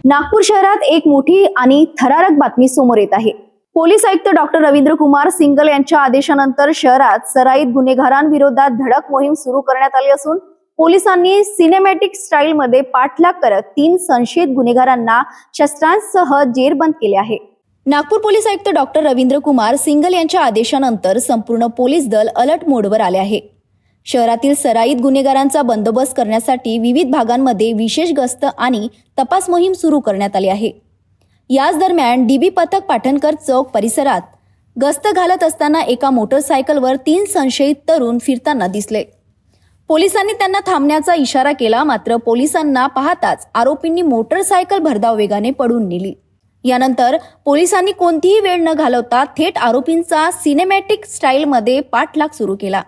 नागपूर शहरात एक मोठी आणि थरारक बातमी समोर येत आहे। पोलीस आयुक्त डॉक्टर रवींद्र कुमार सिंगल यांच्या आदेशानंतर शहरात सराईत गुन्हेगारांविरोधात धडक मोहीम सुरू करण्यात आली असून पोलिसांनी सिनेमॅटिक स्टाईल मध्ये पाठलाग करत 3 संशयित गुन्हेगारांना शस्त्रांसह जेरबंद केले आहे। नागपूर पोलीस आयुक्त डॉक्टर रवींद्र कुमार सिंगल यांच्या आदेशानंतर संपूर्ण पोलीस दल अलर्ट मोडवर आले आहे। शहरातील सराईत गुन्हेगारांचा बंदोबस्त करण्यासाठी विविध भागांमध्ये विशेष गस्त आणि तपास मोहीम सुरू करण्यात आली आहे। याच दरम्यान डीबी पथक पाटणकर चौक परिसरात गस्त घालत असताना एका मोटरसायकलवर 3 संशयित तरुण फिरताना दिसले। पोलिसांनी त्यांना थांबण्याचा इशारा केला, मात्र पोलिसांना पाहताच आरोपींनी मोटरसायकल भरधाव वेगाने पळून नेली। यानंतर पोलिसांनी कोणतीही वेळ न घालवता थेट आरोपींचा सिनेमॅटिक स्टाईलमध्ये पाठलाग सुरू केला।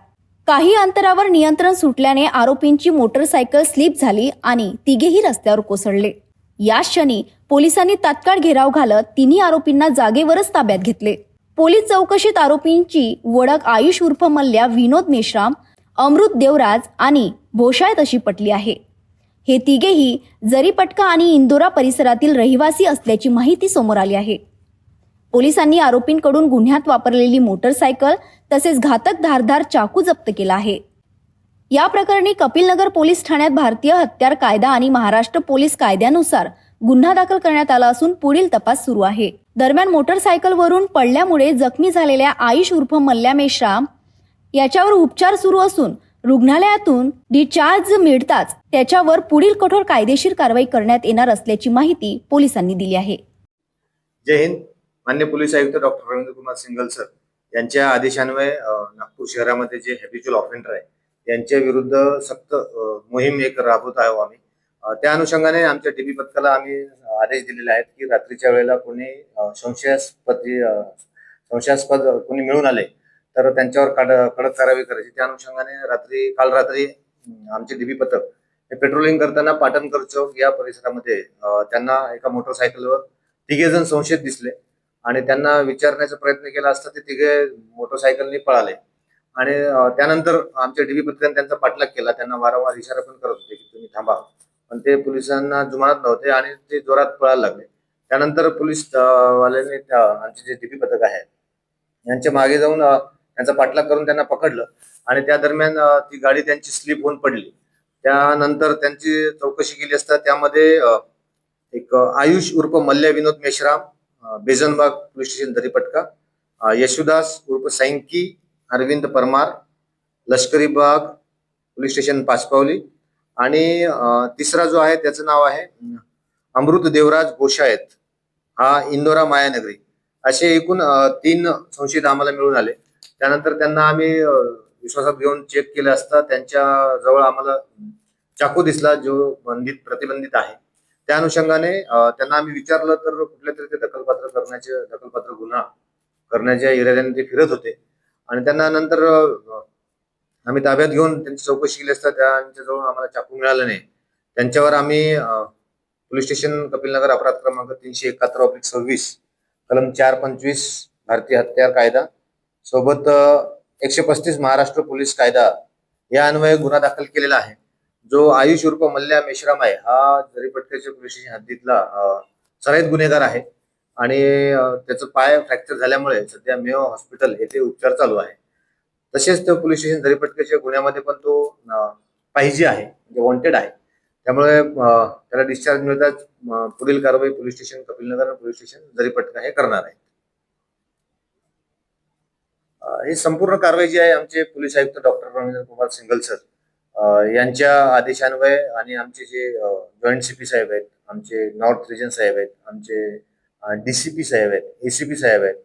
काही अंतरावर नियंत्रण सुटल्याने आरोपींची मोटरसायकल स्लिप झाली आणि तिघेही रस्त्यावर कोसळले। या क्षणी पोलिसांनी तात्काळ घेराव घालत तिन्ही आरोपींना जागेवरच ताब्यात घेतले। पोलीस चौकशीत आरोपींची ओळख आयुष उर्फ मल्ल्या विनोद मेश्राम, अमृत देवराज आणि भोशाळत अशी पटली आहे। हे तिघेही जरीपटका आणि इंदोरा परिसरातील रहिवासी असल्याची माहिती समोर आली आहे। पोलिसांनी आरोपींकडून गुन्ह्यात वापरलेली मोटरसायकल तसेच घातक धारदार चाकू जप्त केला आहे। या प्रकरणी कपिलनगर पोलीस ठाण्यात भारतीय हत्यार कायदा आणि महाराष्ट्र पोलीस कायद्यानुसार गुन्हा दाखल करण्यात आला असून पुढील तपास सुरू आहे। दरम्यान मोटरसायकलवरून पडल्यामुळे जखमी झालेल्या आयुष उर्फ मल्ल्या मेश्राम याच्यावर उपचार सुरू असून रुग्णालयातून डिस्चार्ज मिळताच त्याच्यावर पुढील कठोर कायदेशीर कारवाई करण्यात येणार असल्याची माहिती पोलिसांनी दिली आहे। जय हिंद। माननीय पोलीस आयुक्त doctor Ravindra Kumar single sir यांच्या आदेशान्वये नागपूर शहरामध्ये जे हॅबिच्युअल ऑफेंडर आहे यांच्या विरुद्ध सक्त मोहीम एक राबवत आहोत आम्ही। त्या अनुषंगाने आमच्या डीबी पथकाला आम्ही आदेश दिलेले आहेत की रात्रीच्या वेळेला कोणी संशयास्पद कोणी मिळून आले तर त्यांच्यावर कडक कारवाई करायची। त्या अनुषंगाने काल रात्री आमचे डीबी पथक हे पेट्रोलिंग करताना पाटणकर चौक या परिसरामध्ये त्यांना एका मोटरसायकलवर 3 जण संशयित दिसले आणि त्यांना विचारण्याचा प्रयत्न केला असता ते 3 मोटरसायकलने पळाले आणि त्यानंतर आमच्या डीबी पथकाने त्यांचा पाठलाग केला। त्यांना वारंवार इशारा पण करत होते की तुम्ही थांबा, पण ते पोलिसांना जुमानत नव्हते आणि ते जोरात पळायला लागले। त्यानंतर पोलीस वाल्यांनी आमचे जे डीबी पथक आहे यांच्या मागे जाऊन त्यांचा पाठलाग करून त्यांना पकडलं आणि त्या दरम्यान ती गाडी त्यांची स्लिप होऊन पडली। त्यानंतर त्यांची चौकशी केली असता त्यामध्ये एक आयुष उर्फ मल्ल्या विनोद मेश्राम, बेजनबाग पोलीस स्टेशन दरीपटका, यशुदास उर्फ सैंकी अरविंद परमार, लष्करी बाग पोलीस स्टेशन पाचपावली आणि तिसरा जो आहे त्याचं नाव आहे अमृत देवराज भोशाळत, हा इंदोरा मायानगरी। असे एकूण 3 संशयित आम्हाला मिळून आले। त्यानंतर त्यांना आम्ही विश्वासात घेऊन चेक केलं असता त्यांच्या जवळ आम्हाला चाकू दिसला जो प्रतिबंधित आहे। त्या अनुषंगाने त्यांना आम्ही विचारलं तर कुठल्या तरी ते दखलपात्र गुन्हा करण्याच्या इराद्याने ते फिरत होते आणि त्यांना नंतर आम्ही ताब्यात घेऊन त्यांची चौकशी केली असता त्यांच्याजवळ आम्हाला चाकू मिळाला नाही। त्यांच्यावर आम्ही पोलीस स्टेशन कपिलनगर अपराध क्रमांक 371/26 कलम 425 भारतीय हत्यार कायदा सोबत 135 महाराष्ट्र पोलीस कायदा या अन्वये गुन्हा दाखल केलेला आहे। जो आयुष उर्फ मल्ल्या मेश्राम आहे हा जरीपटक्याच्या पोलीस स्टेशन हद्दीतला सराईत गुन्हेगार आहे आणि त्याचं पाय फ्रॅक्चर झाल्यामुळे सध्या मेयो हॉस्पिटल येथे उपचार चालू आहे। तसेच तो पोलीस स्टेशन जरीपटक्याच्या गुन्ह्यामध्ये पण तो पाहिजे आहे, म्हणजे वॉन्टेड आहे। त्यामुळे त्याला डिस्चार्ज मिळताच पुढील कारवाई पोलीस स्टेशन कपिलनगर आणि पोलीस स्टेशन जरीपटका हे करणार आहे। ही संपूर्ण कारवाई जी आहे आमचे पोलीस आयुक्त doctor Ravindra Kumar single sir यांच्या आदेशान्वये आणि आमचे जे जॉईंट सीपी साहेब आहेत, आमचे नॉर्थ रिजन साहेब आहेत, आमचे डीसीपी साहेब आहेत, एसीपी साहेब आहेत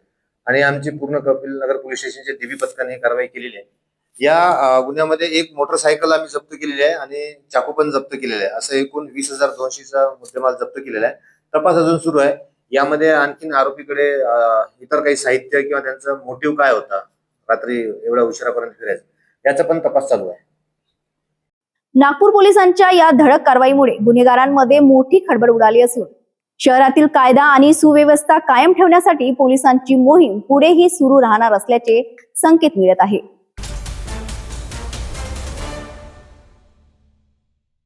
आणि आमचे पूर्ण कपिलनगर पोलीस स्टेशनच्या डीबी पथकाने ही कारवाई केलेली आहे। या गुन्ह्यामध्ये एक मोटरसायकल आम्ही जप्त केलेली आहे आणि चाकू पण जप्त केलेला आहे। असं एकूण 20,200चा मुद्देमाल जप्त केलेला आहे। तपास अजून सुरू आहे। यामध्ये आणखीन आरोपीकडे इतर काही साहित्य किंवा त्यांचा मोटिव्ह काय होता रात्री एवढ्या उशिरापर्यंत फिरायचं याचा पण तपास चालू आहे। नागपूर पोलिसांच्या या धडक कारवाईमुळे गुन्हेगारांमध्ये मोठी खळबळ उडाली असून शहरातील कायदा आणि सुव्यवस्था कायम ठेवण्यासाठी पोलिसांची मोहीम पुढेही सुरू राहणार असल्याचे संकेत मिळत आहे।